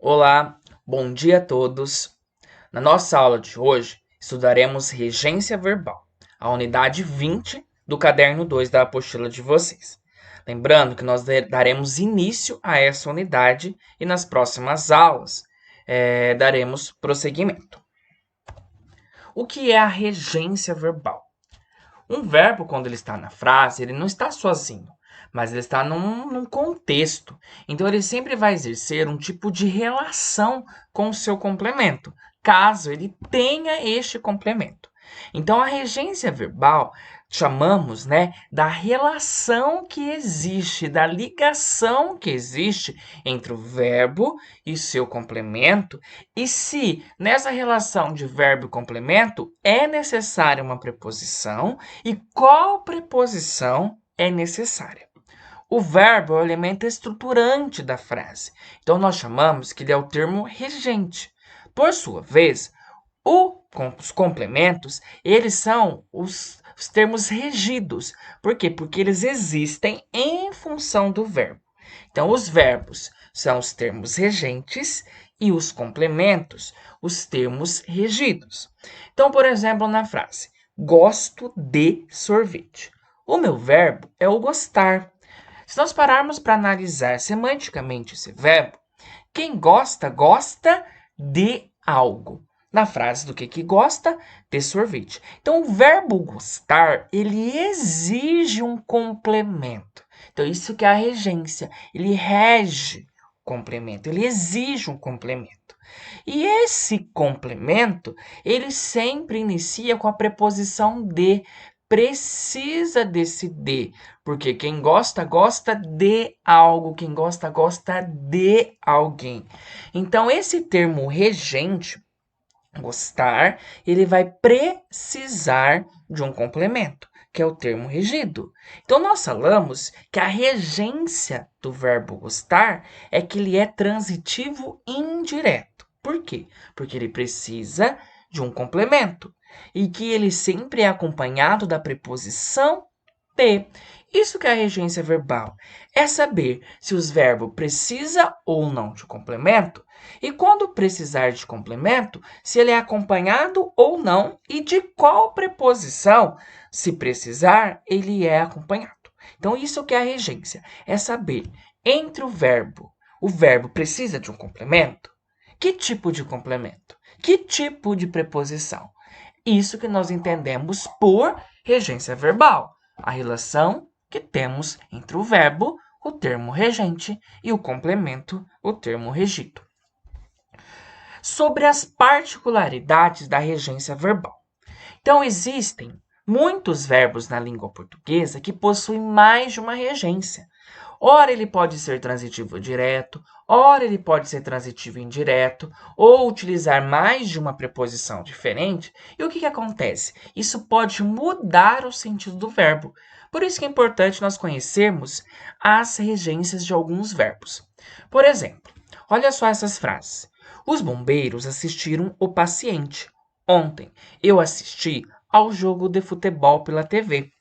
Olá, bom dia a todos. Na nossa aula de hoje, estudaremos regência verbal, a unidade 20 do caderno 2 da apostila de vocês. Lembrando que nós daremos início a essa unidade e nas próximas aulas daremos prosseguimento. O que é a regência verbal? Um verbo, quando ele está na frase, ele não está sozinho, mas ele está num contexto. Então, ele sempre vai exercer um tipo de relação com o seu complemento, caso ele tenha este complemento. Então, a regência verbal chamamos, da relação que existe, da ligação que existe entre o verbo e seu complemento, e se nessa relação de verbo e complemento é necessária uma preposição e qual preposição é necessária. O verbo é o elemento estruturante da frase, então nós chamamos que ele é o termo regente. Por sua vez, os complementos, eles são os termos regidos. Por quê? Porque eles existem em função do verbo. Então, os verbos são os termos regentes e os complementos, os termos regidos. Então, por exemplo, na frase, gosto de sorvete. O meu verbo é o gostar. Se nós pararmos para analisar semanticamente esse verbo, quem gosta, gosta de algo. Na frase do que gosta? De sorvete. Então, o verbo gostar, ele exige um complemento. Então, isso que é a regência. Ele rege o complemento, ele exige um complemento. E esse complemento, ele sempre inicia com a preposição de. Precisa desse de, porque quem gosta, gosta de algo, quem gosta, gosta de alguém. Então, esse termo regente, gostar, ele vai precisar de um complemento, que é o termo regido. Então, nós falamos que a regência do verbo gostar é que ele é transitivo indireto. Por quê? Porque ele precisa de um complemento e que ele sempre é acompanhado da preposição de. Isso que é a regência verbal. É saber se os verbos precisa ou não de complemento e quando precisar de complemento, se ele é acompanhado ou não e de qual preposição, se precisar, ele é acompanhado. Então, isso que é a regência. É saber entre o verbo precisa de um complemento? Que tipo de complemento? Que tipo de preposição? Isso que nós entendemos por regência verbal. A relação que temos entre o verbo, o termo regente, e o complemento, o termo regido. Sobre as particularidades da regência verbal. Então, existem muitos verbos na língua portuguesa que possuem mais de uma regência. Ora, ele pode ser transitivo direto, ora, ele pode ser transitivo indireto, ou utilizar mais de uma preposição diferente. E o que acontece? Isso pode mudar o sentido do verbo. Por isso que é importante nós conhecermos as regências de alguns verbos. Por exemplo, olha só essas frases. Os bombeiros assistiram o paciente. Ontem, eu assisti ao jogo de futebol pela TV.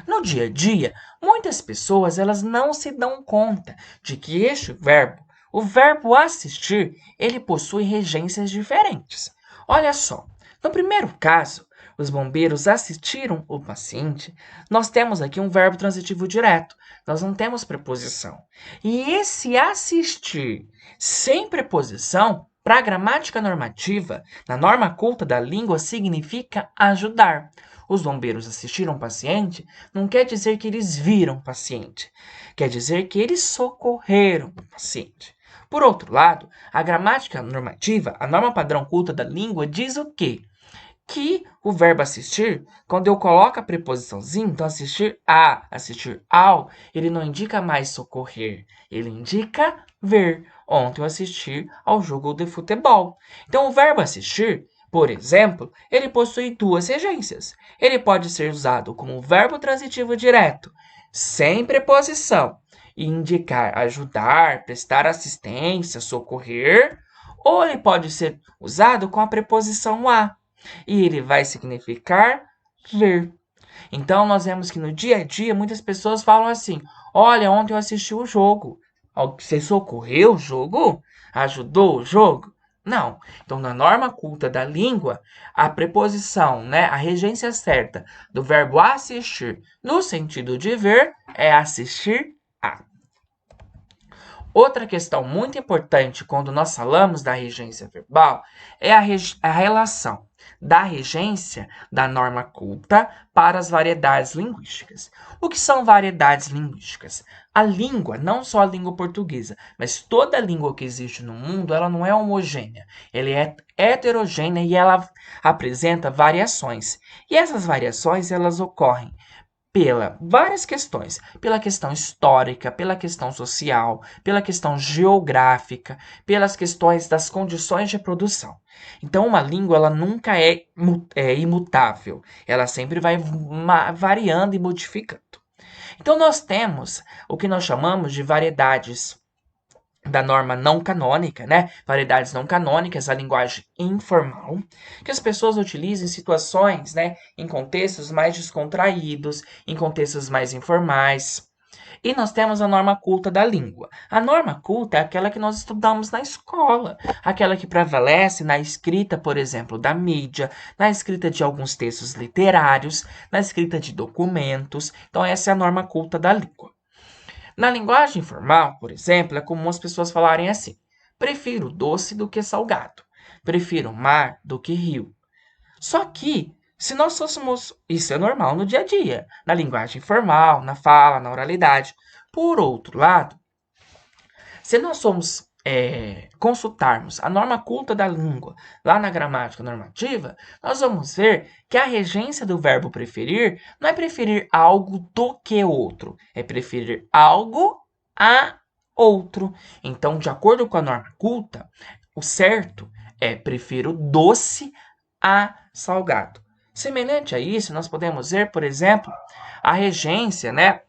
No dia a dia, muitas pessoas elas não se dão conta de que este verbo, o verbo assistir, ele possui regências diferentes. Olha só, no primeiro caso, os bombeiros assistiram o paciente, nós temos aqui um verbo transitivo direto, nós não temos preposição. E esse assistir sem preposição, para a gramática normativa, na norma culta da língua, significa ajudar. Os bombeiros assistiram o paciente não quer dizer que eles viram o paciente. Quer dizer que eles socorreram o paciente. Por outro lado, a gramática normativa, a norma padrão culta da língua, diz o quê? Que o verbo assistir, quando eu coloco a preposiçãozinha, então assistir a, assistir ao, ele não indica mais socorrer, ele indica ver. Ontem eu assisti ao jogo de futebol. Então, o verbo assistir, por exemplo, ele possui duas regências. Ele pode ser usado como verbo transitivo direto, sem preposição, e indicar ajudar, prestar assistência, socorrer, ou ele pode ser usado com a preposição a, e ele vai significar ver. Então, nós vemos que no dia a dia, muitas pessoas falam assim, olha, ontem eu assisti o jogo. Você socorreu o jogo? Ajudou o jogo? Não. Então, na norma culta da língua, a preposição, né, a regência certa do verbo assistir no sentido de ver é assistir a. Outra questão muito importante quando nós falamos da regência verbal é a relação da regência da norma culta para as variedades linguísticas. O que são variedades linguísticas? A língua, não só a língua portuguesa, mas toda língua que existe no mundo, ela não é homogênea. Ela é heterogênea e ela apresenta variações. E essas variações, elas ocorrem pela várias questões, pela questão histórica, pela questão social, pela questão geográfica, pelas questões das condições de produção. Então, uma língua ela nunca é imutável, ela sempre vai variando e modificando. Então, nós temos o que nós chamamos de variedades da norma não canônica, né? Variedades não canônicas, a linguagem informal, que as pessoas utilizam em situações, né? Em contextos mais descontraídos, em contextos mais informais. E nós temos a norma culta da língua. A norma culta é aquela que nós estudamos na escola, aquela que prevalece na escrita, por exemplo, da mídia, na escrita de alguns textos literários, na escrita de documentos. Então, essa é a norma culta da língua. Na linguagem informal, por exemplo, é comum as pessoas falarem assim: prefiro doce do que salgado, prefiro mar do que rio. Só que, se nós fôssemos. Isso é normal no dia a dia, na linguagem informal, na fala, na oralidade. Por outro lado, se nós somos consultarmos a norma culta da língua lá na gramática normativa, nós vamos ver que a regência do verbo preferir não é preferir algo do que outro, é preferir algo a outro. Então, de acordo com a norma culta, o certo é prefiro doce a salgado. Semelhante a isso, nós podemos ver, por exemplo, a regência, né,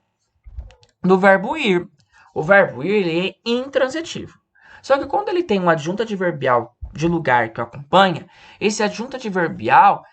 do verbo ir. O verbo ir ele é intransitivo. Só que quando ele tem um adjunto adverbial de lugar que o acompanha, esse adjunto adverbial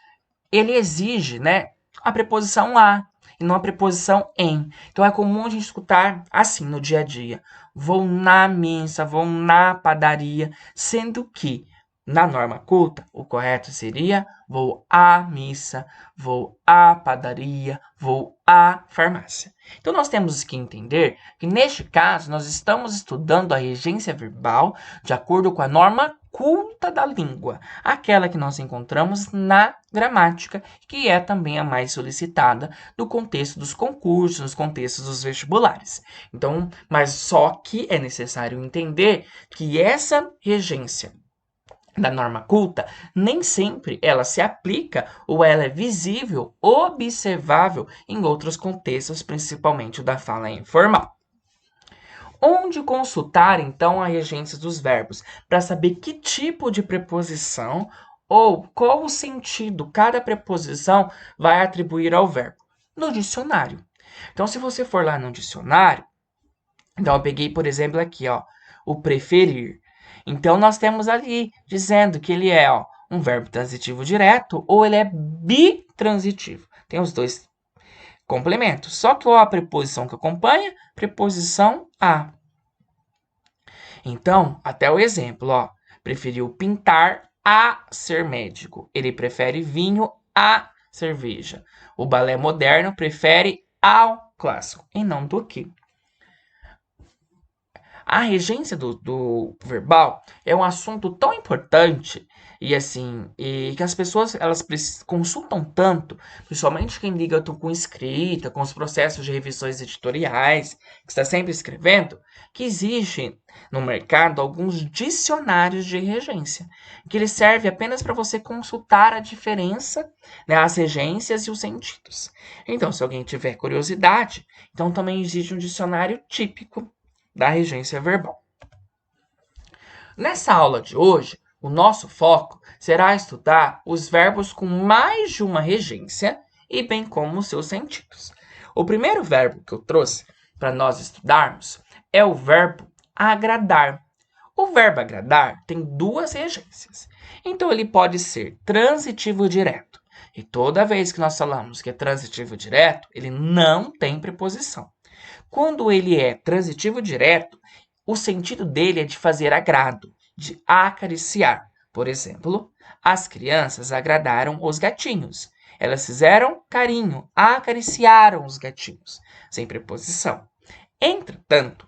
ele exige, né, a preposição a e não a preposição em. Então é comum a gente escutar assim no dia a dia: vou na missa, vou na padaria, sendo que na norma culta, o correto seria vou à missa, vou à padaria, vou à farmácia. Então nós temos que entender que neste caso nós estamos estudando a regência verbal de acordo com a norma culta da língua, aquela que nós encontramos na gramática, que é também a mais solicitada no contexto dos concursos, nos contextos dos vestibulares. Então, mas só que é necessário entender que essa regência da norma culta, nem sempre ela se aplica ou ela é visível, observável em outros contextos, principalmente o da fala informal. Onde consultar, então, a regência dos verbos? Para saber que tipo de preposição ou qual o sentido cada preposição vai atribuir ao verbo? No dicionário. Então, se você for lá no dicionário, então eu peguei, por exemplo, aqui, ó, o preferir. Então, nós temos ali dizendo que ele é um verbo transitivo direto ou ele é bitransitivo. Tem os dois complementos. Só que a preposição que acompanha, preposição a. Então, até o exemplo, ó. Preferiu pintar a ser médico. Ele prefere vinho a cerveja. O balé moderno prefere ao clássico e não do que. A regência do verbal é um assunto tão importante e assim, e que as pessoas elas consultam tanto, principalmente quem liga com escrita, com os processos de revisões editoriais, que está sempre escrevendo, que existe no mercado alguns dicionários de regência, que ele serve apenas para você consultar a diferença, né, as regências e os sentidos. Então, se alguém tiver curiosidade, então também existe um dicionário típico da regência verbal. Nessa aula de hoje, o nosso foco será estudar os verbos com mais de uma regência e bem como os seus sentidos. O primeiro verbo que eu trouxe para nós estudarmos é o verbo agradar. O verbo agradar tem duas regências, então ele pode ser transitivo direto. E toda vez que nós falamos que é transitivo direto, ele não tem preposição. Quando ele é transitivo direto, o sentido dele é de fazer agrado, de acariciar. Por exemplo, as crianças agradaram os gatinhos. Elas fizeram carinho, acariciaram os gatinhos, sem preposição. Entretanto,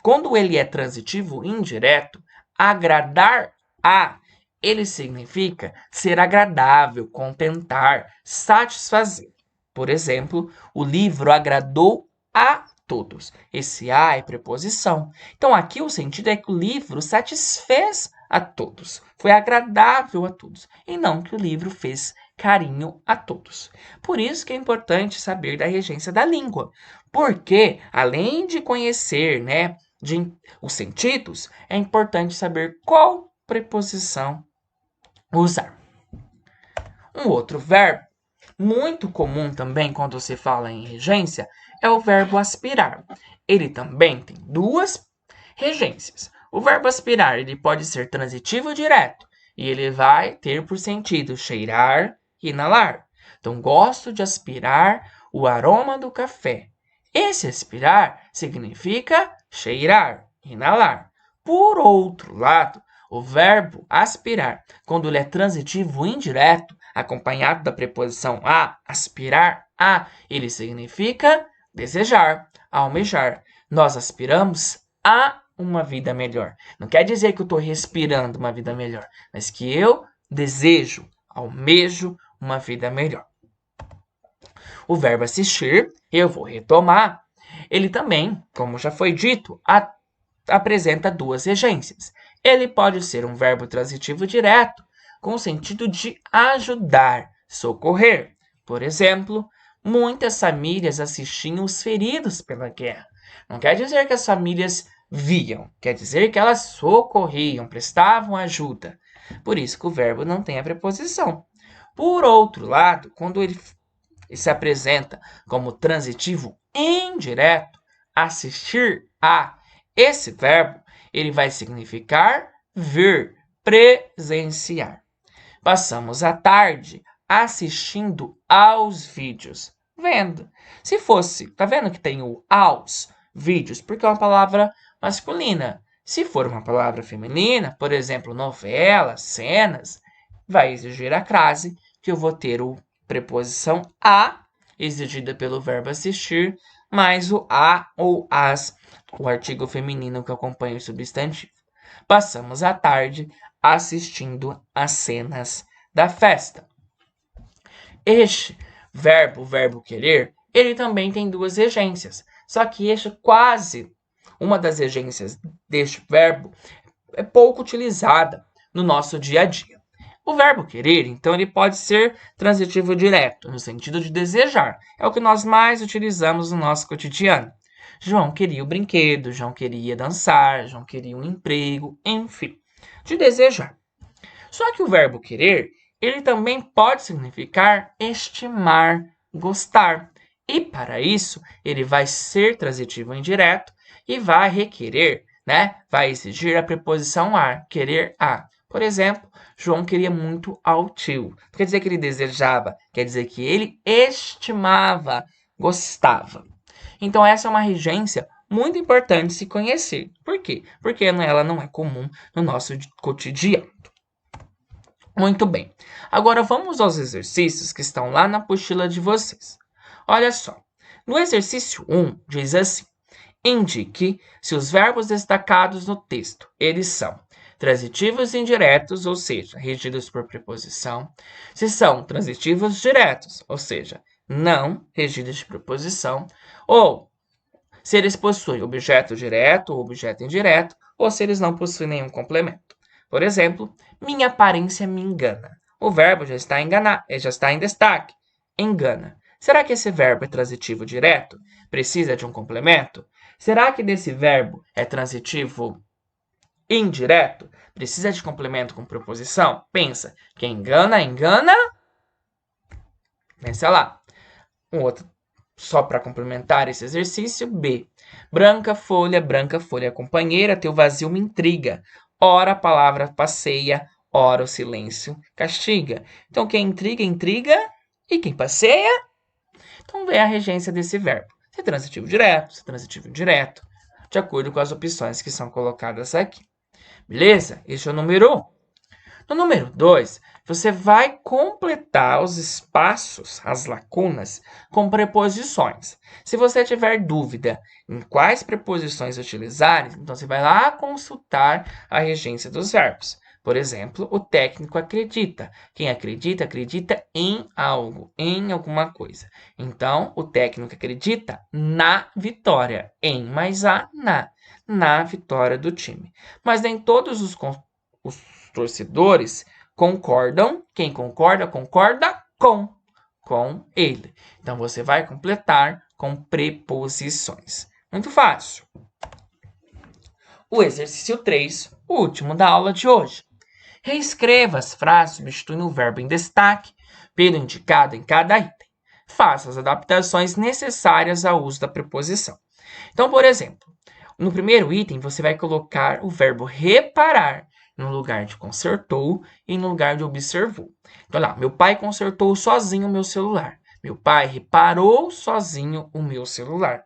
quando ele é transitivo indireto, agradar a, ele significa ser agradável, contentar, satisfazer. Por exemplo, o livro agradou a todos. Esse a é preposição. Então, aqui o sentido é que o livro satisfez a todos, foi agradável a todos, e não que o livro fez carinho a todos. Por isso que é importante saber da regência da língua, porque além de conhecer, né, os sentidos, é importante saber qual preposição usar. Um outro verbo muito comum também quando se fala em regência é o verbo aspirar. Ele também tem duas regências. O verbo aspirar, ele pode ser transitivo direto e ele vai ter por sentido cheirar e inalar. Então, gosto de aspirar o aroma do café. Esse aspirar significa cheirar, inalar. Por outro lado, o verbo aspirar, quando ele é transitivo indireto, acompanhado da preposição a, aspirar a, ele significa desejar, almejar. Nós aspiramos a uma vida melhor. Não quer dizer que eu estou respirando uma vida melhor, mas que eu desejo, almejo uma vida melhor. O verbo assistir, eu vou retomar, ele também, como já foi dito, apresenta duas regências. Ele pode ser um verbo transitivo direto, com o sentido de ajudar, socorrer. Por exemplo, muitas famílias assistiam os feridos pela guerra. Não quer dizer que as famílias viam, quer dizer que elas socorriam, prestavam ajuda. Por isso que o verbo não tem a preposição. Por outro lado, quando ele se apresenta como transitivo indireto, assistir a, esse verbo, ele vai significar ver, presenciar. Passamos a tarde assistindo aos vídeos, vendo. Se fosse, tá vendo que tem o aos vídeos, porque é uma palavra masculina. Se for uma palavra feminina, por exemplo, novela, cenas, vai exigir a crase que eu vou ter o preposição a, exigida pelo verbo assistir, mais o a ou as, o artigo feminino que acompanha o substantivo. Passamos a tarde assistindo às cenas da festa. Este verbo, o verbo querer, ele também tem duas regências. Só que uma das regências deste verbo é pouco utilizada no nosso dia a dia. O verbo querer, então, ele pode ser transitivo direto, no sentido de desejar. É o que nós mais utilizamos no nosso cotidiano. João queria o brinquedo, João queria dançar, João queria um emprego, enfim, de desejar. Só que o verbo querer, ele também pode significar estimar, gostar. E para isso, ele vai ser transitivo indireto e vai requerer, né? Vai exigir a preposição a, querer a. Por exemplo, João queria muito ao tio. Não quer dizer que ele desejava, quer dizer que ele estimava, gostava. Então, essa é uma regência muito importante se conhecer. Por quê? Porque ela não é comum no nosso cotidiano. Muito bem. Agora, vamos aos exercícios que estão lá na apostila de vocês. Olha só. No exercício 1, diz assim. Indique se os verbos destacados no texto, eles são transitivos indiretos, ou seja, regidos por preposição, se são transitivos diretos, ou seja, não regidos de preposição, ou se eles possuem objeto direto ou objeto indireto, ou se eles não possuem nenhum complemento. Por exemplo, minha aparência me engana. O verbo já está em destaque. Engana. Será que esse verbo é transitivo direto? Precisa de um complemento? Será que desse verbo é transitivo indireto? Precisa de complemento com preposição? Pensa. Quem engana, engana. Pensa lá. Um outro, só para complementar esse exercício, B. Branca folha, companheira, teu vazio me intriga. Ora a palavra passeia, ora o silêncio castiga. Então, quem intriga, intriga. E quem passeia? Então, vê a regência desse verbo. Se é transitivo direto, se é transitivo indireto. de acordo com as opções que são colocadas aqui. Beleza? Esse é o número 1. No número 2, você vai completar os espaços, as lacunas, com preposições. Se você tiver dúvida em quais preposições utilizar, então você vai lá consultar a regência dos verbos. Por exemplo, o técnico acredita. Quem acredita, acredita em algo, em alguma coisa. Então, o técnico acredita na vitória. Em mais a, na vitória do time. Mas nem todos os torcedores concordam. Quem concorda, concorda com ele. Então, você vai completar com preposições. Muito fácil. O exercício 3, o último da aula de hoje. Reescreva as frases substituindo o verbo em destaque pelo indicado em cada item. Faça as adaptações necessárias ao uso da preposição. Então, por exemplo, no primeiro item, você vai colocar o verbo reparar no lugar de consertou e no lugar de observou. Então, lá, meu pai consertou sozinho o meu celular. Meu pai reparou sozinho o meu celular.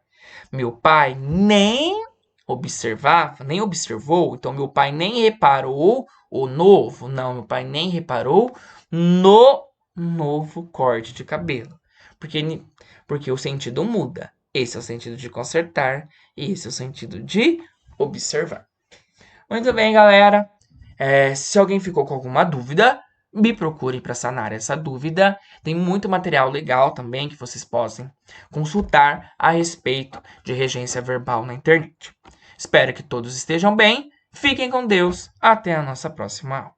Meu pai nem observou, então meu pai nem reparou o novo, não, meu pai nem reparou no novo corte de cabelo. Porque o sentido muda. Esse é o sentido de consertar e esse é o sentido de observar. Muito bem, galera. Se alguém ficou com alguma dúvida, me procure para sanar essa dúvida. Tem muito material legal também que vocês possam consultar a respeito de regência verbal na internet. Espero que todos estejam bem. Fiquem com Deus. Até a nossa próxima aula.